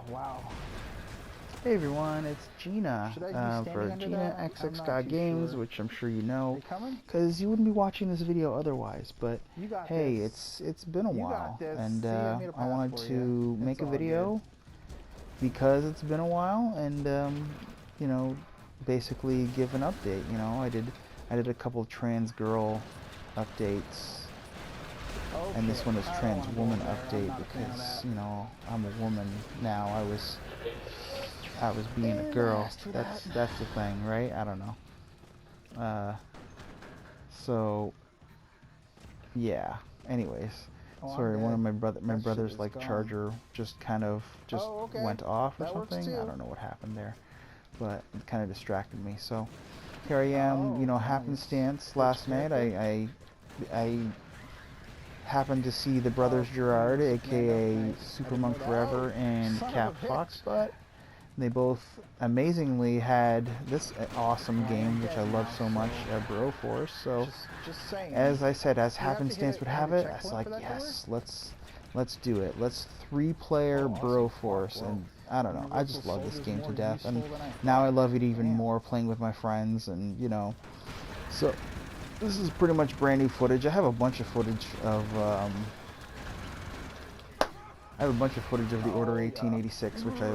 wow. Hey everyone, it's Gina Should I be standing for under Gina that? I'm XX not God too Games, sure. which I'm sure you Are know, they coming? because you wouldn't be watching this video otherwise. But You got hey, this. it's been a You got while, this. and See, I made a I path wanted for to you. It's make a all good. video because it's been a while, and you know, basically give an update. You know, I did a couple trans girl updates. Okay. And this one is I don't trans wanna go woman over there. I'm update not a fan of because, that. you know, I'm a woman now. I was being a girl. That's the thing, right? I don't know. So yeah. Anyways, Oh, I'm sorry. One of dead. my That shit brother's is like gone. charger just kind of Oh, okay. went off or That works something. I too. don't know what happened there, but it kind of distracted me. So here I am. You Oh, know, nice. happenstance. Which Last night character? I happened to see the Oh, brothers Gerard, Mando. aka Nice. I Super didn't know Monk that. Forever, and Son of a Cap bitch. Foxbutt. They both amazingly had this awesome Well, I am game, which I dead love now, so so much, Bro Force. So, just saying. as I said, as Do you have to happenstance would hit have a it, I was checkpoint like, for that to work? yes, let's do it. Let's three-player Oh, Bro awesome. Wow, Force, whoa. and I don't know, I Universal just love this Soldier's game to more death, and useful than I now I thought. love it even Damn. more playing with my friends, and you know, so this is pretty much brand new footage. I have a bunch of footage of the Order Oh, yeah. 1886, which I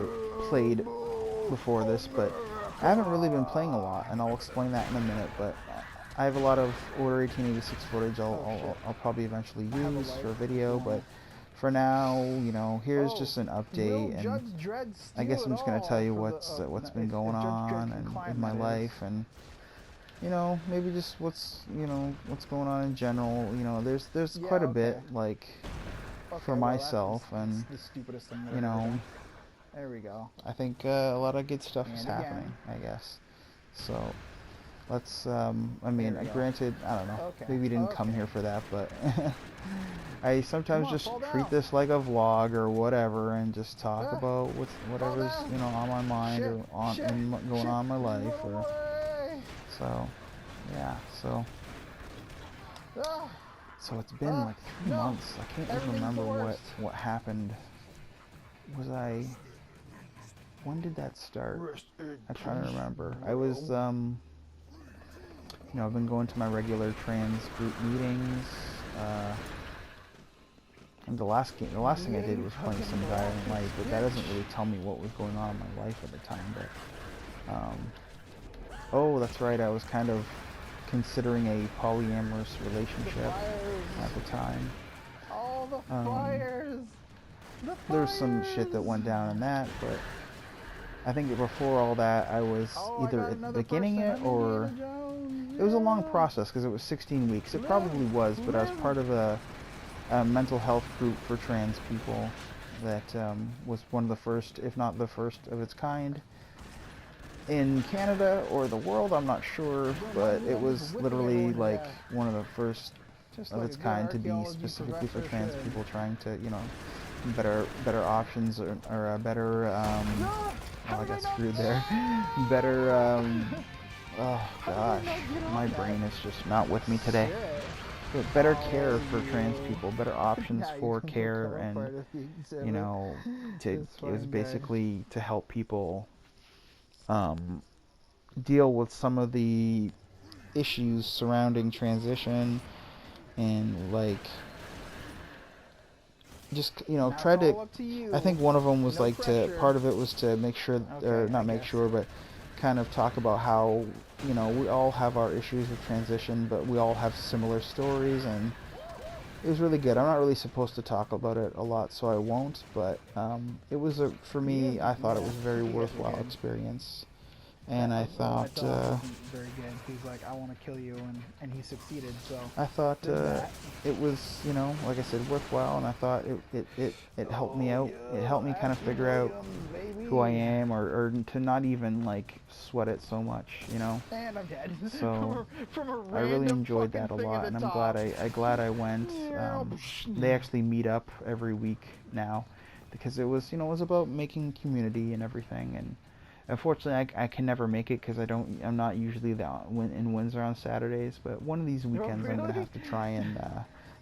played before this, but I haven't really been playing a lot, and I'll explain that in a minute. But I have a lot of Order 1886 footage Oh, shit. I'll probably eventually I have a use life for a if you video, but wanna. for now, you know, here's Oh, just an will update, and Judge Dredd I steal guess it I'm just gonna tell all you for the, what's no, been going if Judge Dredd on can and in climb, my that is. life, and you know, maybe just what's going on in general. You know, there's Yeah, quite a okay. bit like for Okay, well, myself, and that's the stupidest thing that you I've ever know, done. There we go. I think a lot of good stuff is And happening, again. I guess. So let's, I There mean, we go. granted, I don't know, Okay, maybe you didn't come okay. here for that, but I Come sometimes on, just fall treat down. this like a vlog or whatever, and just talk Ah, about fall whatever's, you down. know, on my mind Shit, or on shit, going shit. on in my life, Run or away. so, yeah. Ah, So it's been like 3 no. months. I can't even Everything's the remember worst. what happened. Was I? When did that start? Rest in I'm trying to peace, remember. I was bro. you know, I've been going to my regular trans group meetings. And the last thing I did was playing Fucking some Dying Galactus, Light, but that doesn't bitch. really tell me what was going on in my life at the time. But oh, that's right. I was kind of considering a polyamorous The relationship fires. at the time. All the Um, fires. The there's some shit that fires. went down in that, but I think before all that, I was Oh, I either got at the another beginning person. it I'm Indiana or Jones. it was a long Yeah. process because it was 16 weeks. It Live, probably was, but I was live. part of a mental health group for trans people that was one of the first, if not the first of its kind in Canada or the world. I'm not sure, but Remind me, it I'm just was whipping literally everyone to like death. one of the first Just of like a its good kind to be archaeology specifically for professor trans should. people trying to, you know, better options or a better No! oh, How I did I got not? screwed there. Better Ah! oh How did I gosh, not get my on that? brain is just not with me today. Shit. But better care Oh, for trans you. people, better options Now you're for gonna go care, cover and part of the you exhibit. know, This it was fucking guy. basically to help people um, deal with some of the issues surrounding transition, and like just, you know, Now it's try to, all up to I you. think one of them was No like to, pressure. part of it was to make sure, or Okay, I not make guess. sure, but kind of talk about how, you know, we all have our issues with transition, but we all have similar stories, and it was really good. I'm not really supposed to talk about it a lot, so I won't, but it was, for me, I thought it Yeah, was a very you guys were worthwhile good. experience, and That I robot thought, dog wasn't very good. He's like, I want to kill you, and he succeeded. So there's that. it was, you know, like I said, worthwhile, and I thought it helped me Oh out. It helped yeah, me kind of Ashley figure out Williams, who I baby. am, or to not even like sweat it so much, you know. And I'm dead So from a I really random enjoyed fucking that a thing at lot, the and top. I went. They actually meet up every week now, because it was, you know, it was about making community and everything. And unfortunately, I can never make it because I'm not usually in Windsor on Saturdays. But one of these Oh weekends, I'm gonna really? have to try and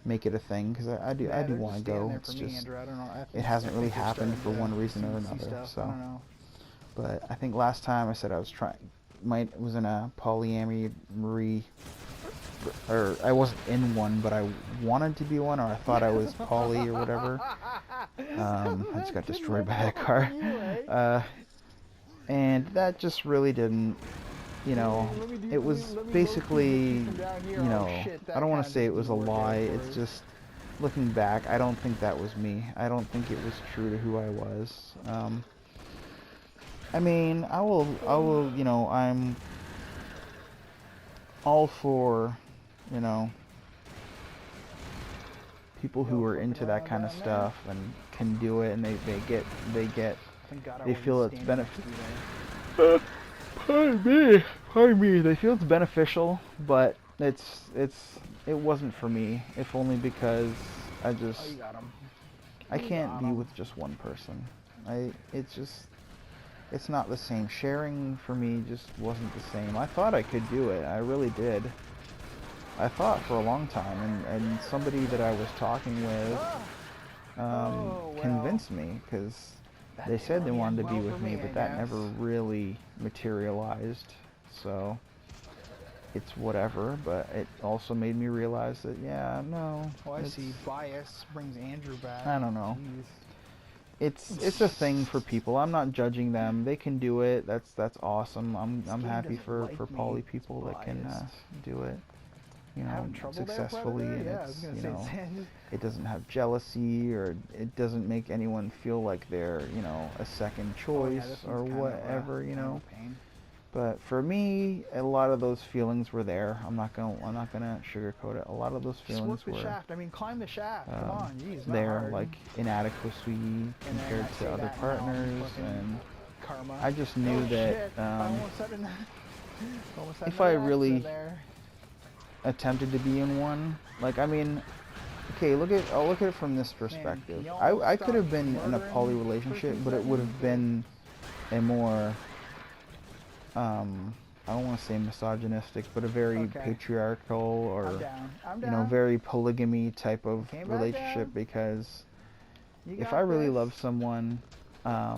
make it a thing, because I do want to go. It's just Andrew. I don't know. it hasn't really happened for one reason or another. Stuff. So, I don't know. but I think last time I said I was was in a polyamory, or I wasn't in one, but I wanted to be one, or I thought I was poly or whatever. I just got destroyed by that car. And that just really didn't, you know, it was basically, you know, I don't want to say it was a lie. It's just, looking back, I don't think that was me. I don't think it was true to who I was. I mean, I will, you know, I'm all for, you know, people who are into that kind of stuff and can do it, and they feel it's beneficial. Pardon me. They feel it's beneficial, but it wasn't for me. If only because I can't be with just one person. It's not the same. Sharing for me just wasn't the same. I thought I could do it. I really did. I thought for a long time, and somebody that I was talking with convinced me, because they said they wanted to be with me, but that never really materialized. So it's whatever, but it also made me realize that, yeah, no. Oh, I see. Bias brings Andrew back. I don't know. Jeez. It's a thing for people. I'm not judging them. They can do it. That's awesome. I'm happy for poly people that can do it, you know, successfully. And it's, you know, it doesn't have jealousy, or it doesn't make anyone feel like they're, you know, a second choice or whatever, you know. But for me, a lot of those feelings were there. I'm not gonna sugarcoat it. A lot of those feelings were. Work the shaft. I mean, climb the shaft. Come on, jeez. They're like inadequacy compared to other partners, and karma. I just knew that if I really attempted to be in one, like, I mean, okay, I'll look at it from this perspective. I could have been in a poly relationship, but it would have been a more I don't want to say misogynistic, but a very patriarchal, or you know, very polygamy type of relationship, because if I really love someone, I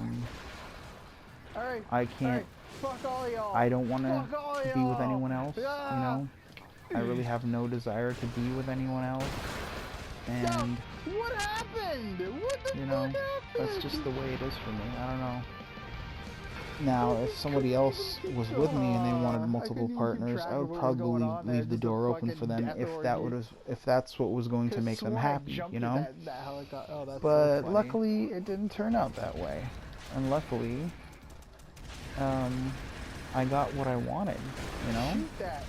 can't, I don't want to be with anyone else, you know. I really have no desire to be with anyone else, and what happened? You know, that's just the way it is for me. I don't know. Now, if somebody else was with me and they wanted multiple partners, I would probably leave the door open for them if that's what was going to make them happy, you know? But luckily, it didn't turn out that way. And luckily, I got what I wanted, you know?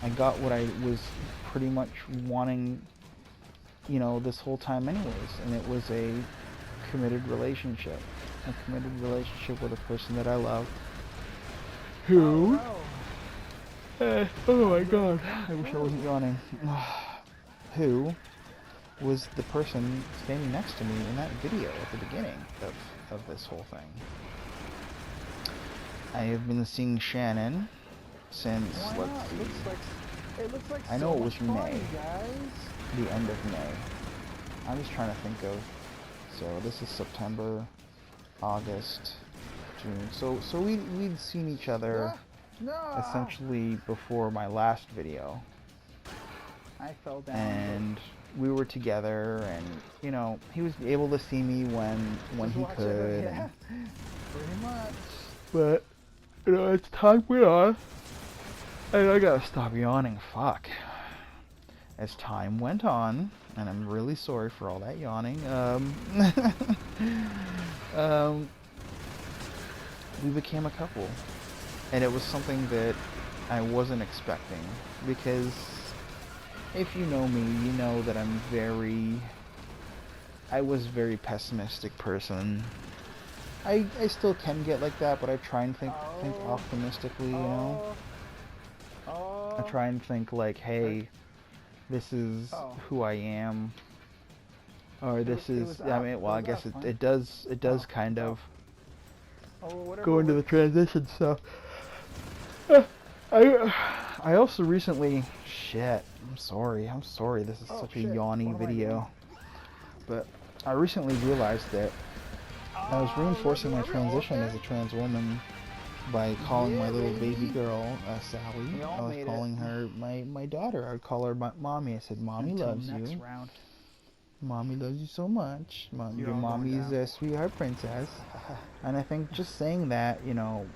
I got what I was pretty much wanting, you know, this whole time anyways. And it was a committed relationship. A committed relationship with a person that I love. Who? Oh my god, I wish I wasn't yawning. Who was the person standing next to me in that video at the beginning of this whole thing. I have been seeing Shannon since, let's see, it looks like I know so it was much May, fun, guys. the end of May. I'm just trying to think of, so this is September, August, June. So we'd seen each other essentially before my last video. I fell down. And we were together, and you know, he was able to see me when he could. Yeah, pretty much. But you know, as time went on, and I gotta stop yawning. Fuck. As time went on, and I'm really sorry for all that yawning. We became a couple, and it was something that I wasn't expecting, because if you know me, you know that I was a very pessimistic person. I still can get like that, but I try and think optimistically, you know. I try and think like, hey, this is who I am, or this is. I mean, well, I guess it does kind of go into the transition stuff. I also recently, shit, I'm sorry, this is such a shit. yawny What am I video. doing? But I recently realized that I was reinforcing my Are we transition okay? as a trans woman by calling my Yeah, little baby baby. girl, Sally. We all I was made calling it. her my daughter. I would call her mommy. I said, Mommy Until loves next you. round. Mommy loves you so much. You're Your all going mommy's down. a sweetheart princess. And I think just saying that, you know,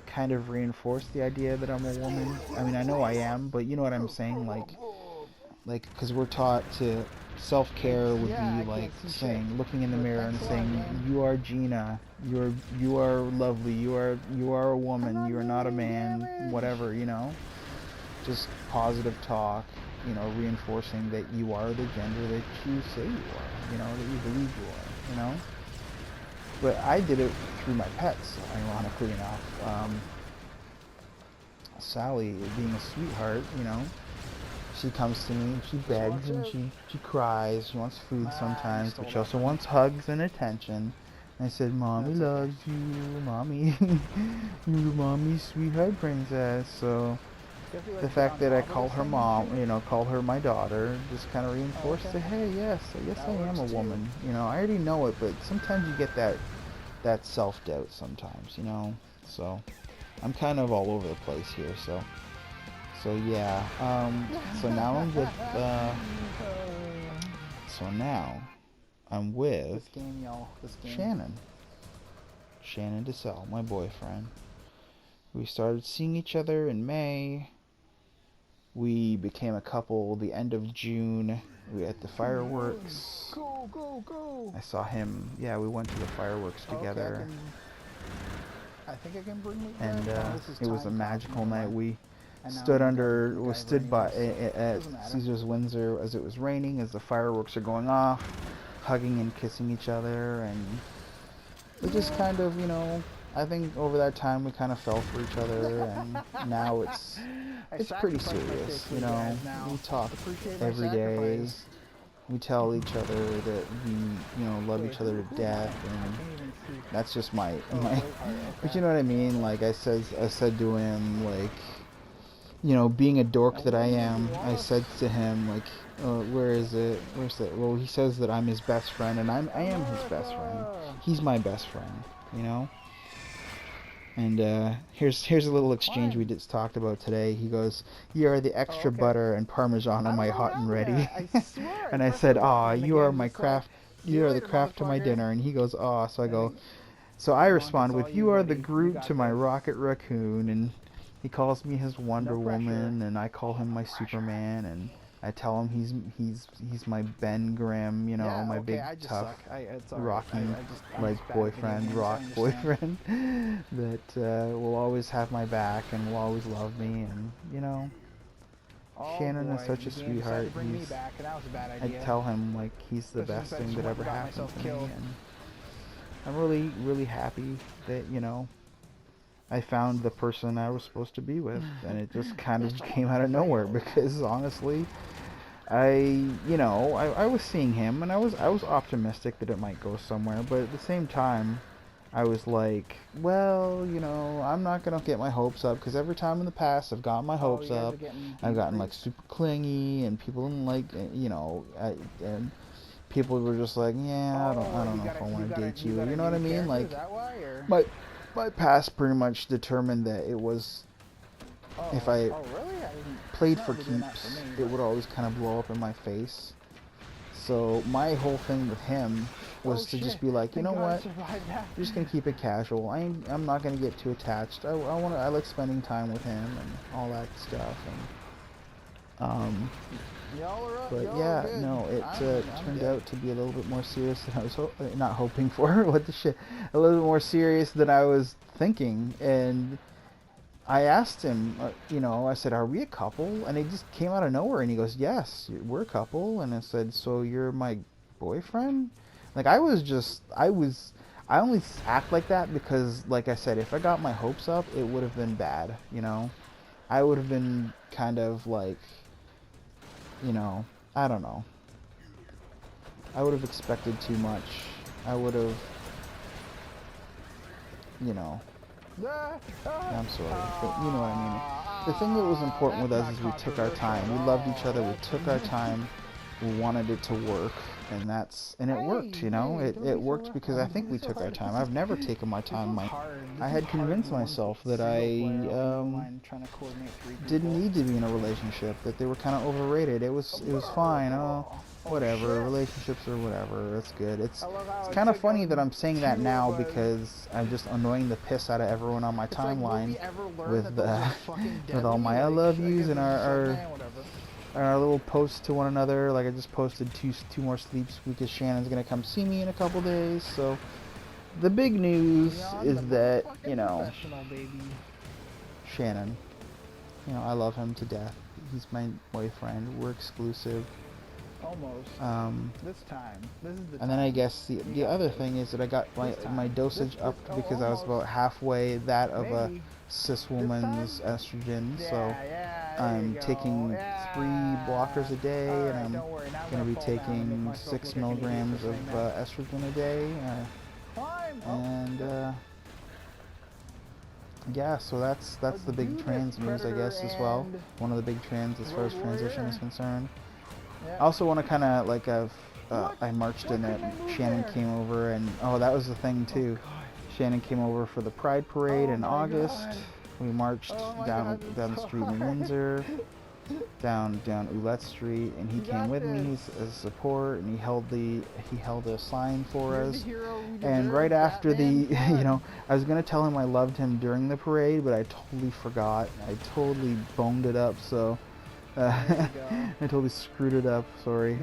kind of reinforced the idea that I'm a woman. I mean, I know I am, but you know what I'm saying? Like, because we're taught to self-care would Yeah, be I like can't see saying, shit. looking in the But mirror and thanks a lot, saying, man. you are Gina, you are lovely, you are a woman, you are not a man, whatever, you know, just positive talk, you know, reinforcing that you are the gender that you say you are, you know, that you believe you are, you know. But I did it through my pets, ironically enough. Sally, being a sweetheart, you know, she comes to me and she begs and she cries. She wants food sometimes, but she also wants hugs and attention. And I said, Mommy loves you, Mommy. You're Mommy's sweetheart princess. So the fact that I call her mom, you know, call her my daughter, just kind of reinforced that, hey, yes I am a woman. You know, I already know it, but sometimes you get that self-doubt sometimes, you know. So I'm kind of all over the place here, so yeah, so now I'm with, This game, y'all. This game. Shannon DeSalle, my boyfriend. We started seeing each other in May. We became a couple the end of June. We at the fireworks. Go. I saw him, yeah, we went to the fireworks together. Okay, I think I can bring it. And it was a magical night. We stood by at Caesar's Windsor as it was raining, as the fireworks are going off, hugging and kissing each other, and it just kind of, you know, I think over that time we kind of fell for each other, and now it's pretty serious, you know. We talk every day. We tell each other that we, you know, love each other to death, and that's just my but you know what I mean? Like I said to him, like, you know, being a dork that I am, I said to him, like, where's it? Well, he says that I'm his best friend, and I am his best friend. He's my best friend, you know? And here's a little exchange we just talked about today. He goes, "You are the extra butter and parmesan on my hot and ready." And I said, "Aw, you are my craft. You are the craft to my dinner." And he goes, "Aw." So I go, so I respond with, "You are the Groot to my Rocket Raccoon." And he calls me his Wonder Woman, and I call him my Superman, and I tell him he's my Ben Grimm, you know, my big tough rocking like boyfriend, rock boyfriend that will always have my back and will always love me, and you know, Shannon is such a sweetheart. I tell him like he's the best thing that ever happened to me, and I'm really happy that, you know, I found the person I was supposed to be with, and it just kind of came out of nowhere, because honestly, I was seeing him, and I was optimistic that it might go somewhere, but at the same time, I was like, well, you know, I'm not gonna get my hopes up, because every time in the past I've gotten my hopes up, I've gotten like super clingy, and people didn't like, you know, and people were just like, yeah, I don't know if I want to date you, you know what I mean? Like, my past pretty much determined that it was, if I played for keeps, it would always kind of blow up in my face. So my whole thing with him was to just be like, you know what, I'm just gonna keep it casual. I'm not gonna get too attached. I like spending time with him and all that stuff. And but yeah, no, it turned out to be a little bit more serious than I was not hoping for. What the shit? A little bit more serious than I was thinking. And I asked him, you know, I said, "Are we a couple?" And he just came out of nowhere, and he goes, "Yes, we're a couple." And I said, "So you're my boyfriend?" Like I only act like that because, like I said, if I got my hopes up, it would have been bad. You know, I would have been kind of like, you know, I don't know. I would have expected too much. I would have, you know. I'm sorry, but you know what I mean. the thing that was important with us is we took our time. We loved each other. We took our time. We wanted it to work, and it worked. You know, it worked because I think we took our time. I've never taken my time. I had convinced myself that I didn't need to be in a relationship. That they were kind of overrated. It was fine. Oh, whatever. Relationships or whatever. That's good. It's kind of funny that I'm saying that now because I'm just annoying the piss out of everyone on my timeline with all my I love yous and our little posts to one another. Like I just posted two more sleeps because Shannon's gonna come see me in a couple days. So the big news is that, you know, Shannon, you know, I love him to death. He's my boyfriend. We're exclusive. Almost. This time. This is the time. And then I guess the other thing is that I got my dosage upped because I was about halfway that of a cis woman's estrogen. So I'm taking 3 blockers a day, and I'm going to be taking 6 milligrams of estrogen a day. Yeah, so that's the big trans news, I guess, as well. One of the big trans as far as transition is concerned. I also want to kind of like I marched in it. Shannon came over, and that was the thing too. Shannon came over for the Pride Parade in August. We marched down the street in Windsor, down Ouellette Street, and he came with me as support, and he held a sign for us. And right after I was gonna tell him I loved him during the parade, but I totally forgot. I totally boned it up. So. I totally screwed it up, sorry.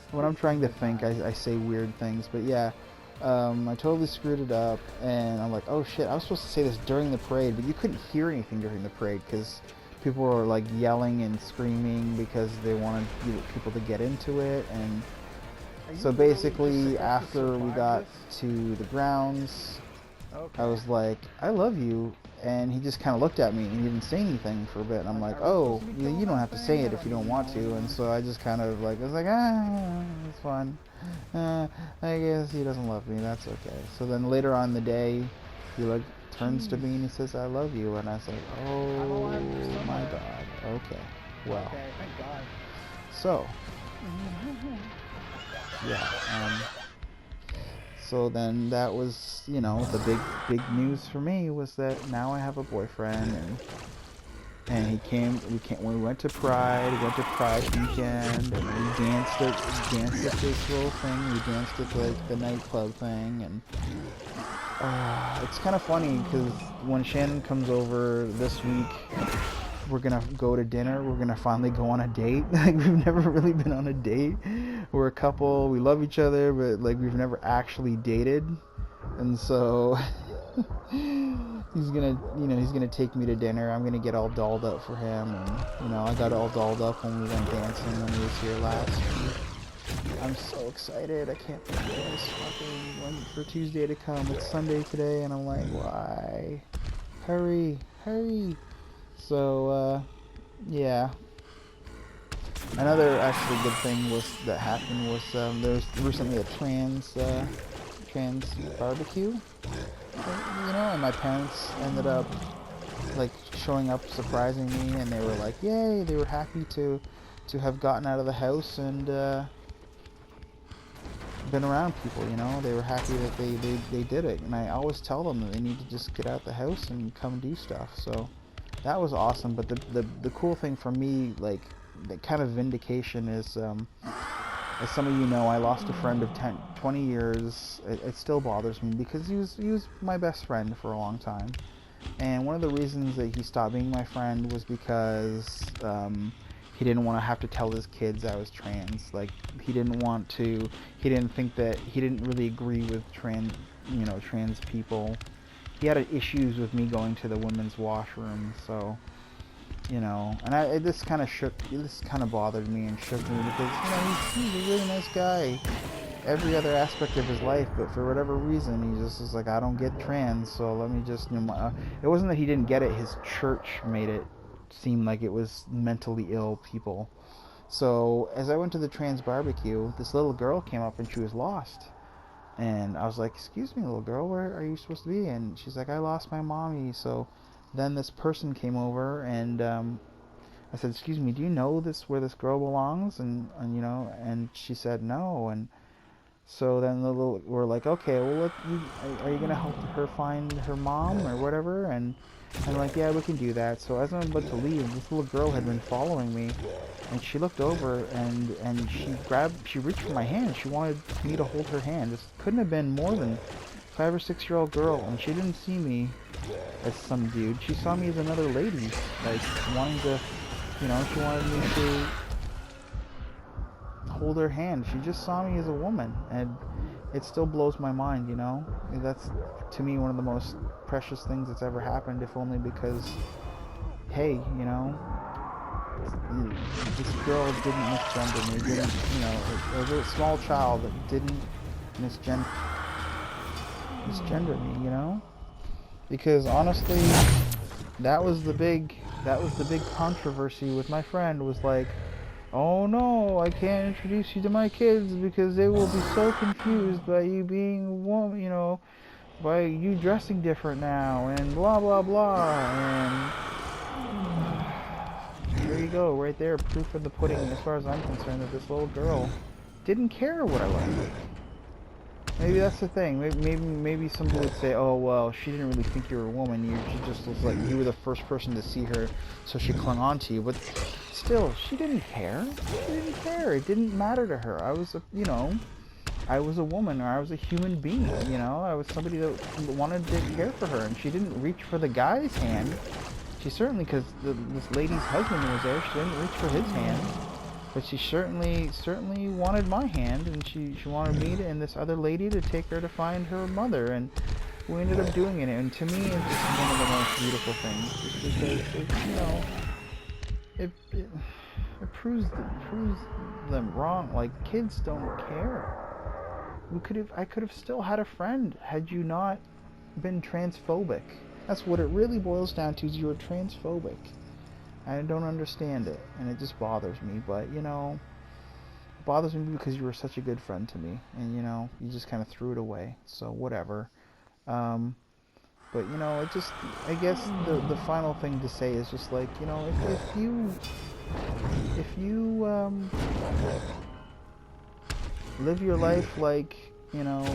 When I'm trying to think, I say weird things, but yeah. I totally screwed it up, and I'm like, oh shit, I was supposed to say this during the parade, but you couldn't hear anything during the parade, because people were like yelling and screaming because they wanted people to get into it, and so basically, after we got to the grounds, I was like, I love you. And he just kind of looked at me and he didn't say anything for a bit. And I'm like, oh, you don't have to say it if you don't want to. And so I just kind of like, I was like, it's fine. I guess he doesn't love me. That's okay. So then later on in the day, he like turns to me and he says, I love you. And I was like, oh my God. Okay. Well. So. Yeah. So then that was, the big news for me was that now I have a boyfriend, and we went to Pride weekend, and we danced at this little thing, we danced at like the nightclub thing, and it's kind of funny because when Shannon comes over this week, we're gonna go to dinner. We're gonna finally go on a date. Like, we've never really been on a date. We're a couple. We love each other, but like we've never actually dated. And so he's gonna take me to dinner. I'm gonna get all dolled up for him, and I got all dolled up when we went dancing when he was here last week. I'm so excited. I can't believe this fucking for Tuesday to come. It's Sunday today, and I'm like, why? Hurry. So, yeah. Another actually good thing that happened was there was recently a trans barbecue, and my parents ended up like showing up, surprising me, and they were like, yay! They were happy to have gotten out of the house and been around people. They were happy that they did it, and I always tell them that they need to just get out the house and come do stuff. So. That was awesome, but the cool thing for me, like, the kind of vindication is, as some of you know, I lost a friend of 20 years. It still bothers me because he was my best friend for a long time. And one of the reasons that he stopped being my friend was because he didn't want to have to tell his kids I was trans. Like, he didn't think that, he didn't really agree with trans people. He had issues with me going to the women's washroom, so, and this kind of bothered me and shook me because, he's a really nice guy, every other aspect of his life, but for whatever reason, he just was like, I don't get trans, so let me just, it wasn't that he didn't get it, his church made it seem like it was mentally ill people. So, as I went to the trans barbecue, this little girl came up and she was lost. And I was like, excuse me, little girl, where are you supposed to be? And she's like, I lost my mommy. So then this person came over, and I said, "Excuse me, do you know where this girl belongs?" And you know, and she said no. And so then we're like, "Okay, well, are you gonna help her find her mom or whatever?" And I'm like, "Yeah, we can do that." So as I'm about to leave, this little girl had been following me, and she looked over, and she reached for my hand. She wanted me to hold her hand. This couldn't have been more than 5 or 6 year old girl, and she didn't see me as some dude. She saw me as another lady, like wanting to, you know, she wanted me to hold her hand. She just saw me as a woman, and it still blows my mind, you know. That's, to me, one of the most precious things that's ever happened, if only because, hey, you know, this girl didn't misgender me, didn't, you know, it was a small child that didn't misgender me, you know? Because honestly, that was the big controversy with my friend, was like, "Oh no, I can't introduce you to my kids because they will be so confused by you being a woman, you know, by you dressing different now, and blah blah blah." And there you go, right there, proof of the pudding, as far as I'm concerned, that this little girl didn't care what I looked like. Maybe that's the thing. Maybe somebody would say, "Oh well, she didn't really think you were a woman. She just was like, you were the first person to see her, so she clung on to you." But still, she didn't care. She didn't care. It didn't matter to her. I was I was a woman, or I was a human being. You know, I was somebody that wanted to care for her, and she didn't reach for the guy's hand. She certainly, because this lady's husband was there, she didn't reach for his hand. But she certainly wanted my hand, and she wanted me and this other lady to take her to find her mother, and we ended up doing it. And to me, it's just one of the most beautiful things, just because it proves them wrong. Like, kids don't care. I could have still had a friend had you not been transphobic. That's what it really boils down to, is you were transphobic. I don't understand it, and it just bothers me. But, you know, it bothers me because you were such a good friend to me, and, you know, you just kind of threw it away. So whatever. But, you know, it just, I guess the final thing to say is just like, you know, if you live your life like, you know,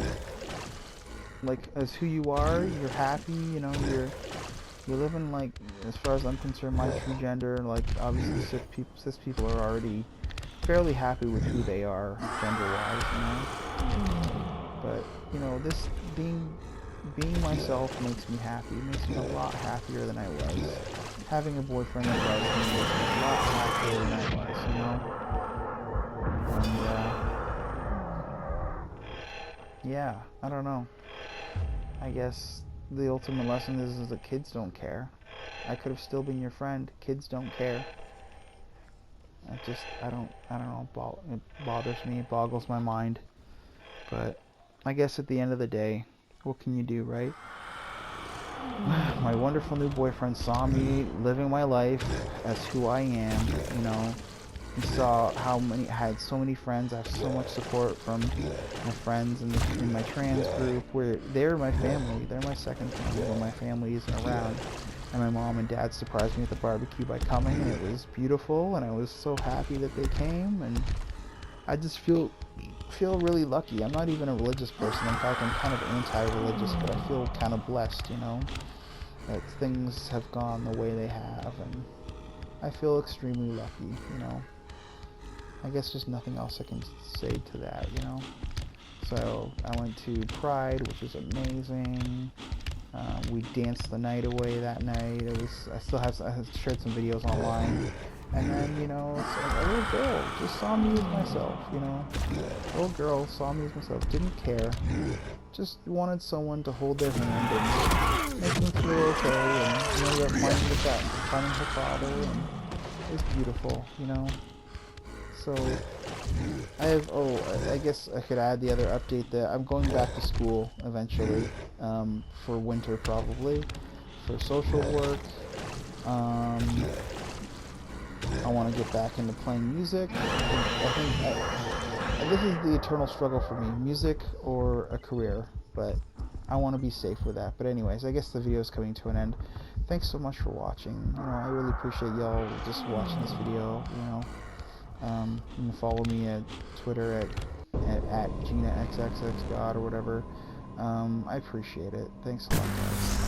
like as who you are, you're happy, you know, you're living like, as far as I'm concerned, my true gender. Like, obviously cis people are already fairly happy with who they are gender-wise, you know. But, you know, this being myself makes me happy. It makes me a lot happier than I was. Having a boyfriend that loves me makes me a lot happier than I was, you know. And yeah, I don't know. I guess the ultimate lesson is that kids don't care. I could have still been your friend. Kids don't care. I don't know. It bothers me. It boggles my mind. But I guess at the end of the day, what can you do, right? My wonderful new boyfriend saw me living my life as who I am, you know. He saw I had so many friends. I have so much support from my friends in my trans group, where they're my family. They're my second family when my family isn't around. And my mom and dad surprised me at the barbecue by coming, and it was beautiful, and I was so happy that they came, and I just feel really lucky. I'm not even a religious person. In fact, I'm kind of anti-religious, but I feel kind of blessed, you know, that things have gone the way they have, and I feel extremely lucky, you know. I guess there's nothing else I can say to that, you know. So I went to Pride, which was amazing. We danced the night away that night. I shared some videos online. And then, you know, a little girl just saw me as myself, you know. A little girl saw me as myself, didn't care. Just wanted someone to hold their hand and make them feel okay. And, you know, finding her father, and it was beautiful, you know. So, I guess I could add the other update that I'm going back to school eventually, for winter probably, for social work. I want to get back into playing music. I think this is the eternal struggle for me, music or a career, but I want to be safe with that. But anyways, I guess the video is coming to an end. Thanks so much for watching. You know, I really appreciate y'all just watching this video. You know, you can follow me at Twitter at GinaXXXGod or whatever. I appreciate it. Thanks a lot, guys.